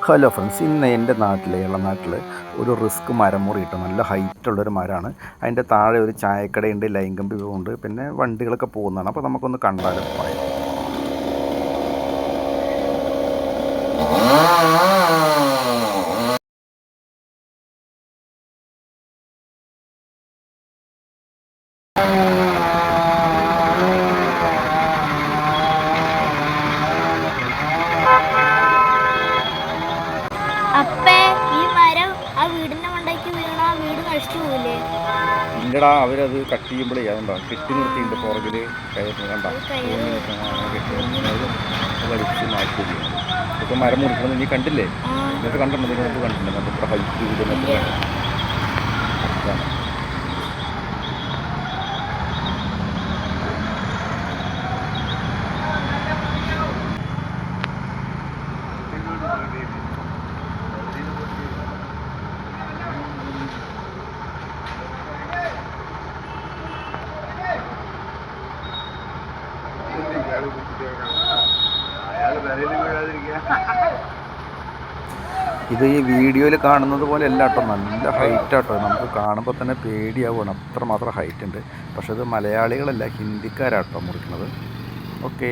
Hello friends, ഇന്ന് എൻ്റെ നാട്ടിൽ ഇളനാട്ടിൽ ഒരു റിസ്ക് മരം മുറിയിട്ട് നല്ല ഹൈറ്റുള്ളൊരു മരമാണ്. അതിൻ്റെ താഴെ ഒരു ചായക്കടയുണ്ട്, ലൈൻ കമ്പി ഉണ്ട്, പിന്നെ വണ്ടികളൊക്കെ പോകുന്നതാണ്. അപ്പോൾ നമുക്കൊന്ന് കണ്ടാലും പറയാം. അപ്പേ ഈ മരം ആ വീടിന്റെ മണ്ടയ്ക്ക് വീണ ആ വീട് നശിച്ചു പോവില്ലേ? ഇല്ലടാ, അവരത് കട്ട് ചെയ്യുമ്പോഴേ അതുണ്ടോ കെട്ടി നിർത്തിയിട്ട് പുറകിൽ കയറി കണ്ട വലിച്ച് മാറ്റി. ഇപ്പം മരം മുറിക്കണം നീ കണ്ടില്ലേ? എന്നിട്ട് കണ്ടിട്ടുണ്ട്, ഇതിന് മുമ്പ് കണ്ടിട്ടുണ്ട്. എത്ര ഹൈറ്റ് വീട് ഇത് ഈ വീഡിയോയിൽ കാണുന്നത് പോലെ അല്ല കേട്ടോ, നല്ല ഹൈറ്റ് ആട്ടോ. നമുക്ക് കാണുമ്പോൾ തന്നെ പേടിയാവുകയാണ്, അത്രമാത്രം ഹൈറ്റ് ഉണ്ട്. പക്ഷെ ഇത് മലയാളികളല്ല, ഹിന്ദിക്കാരാട്ടോ മുറിക്കുന്നത്. ഓക്കേ.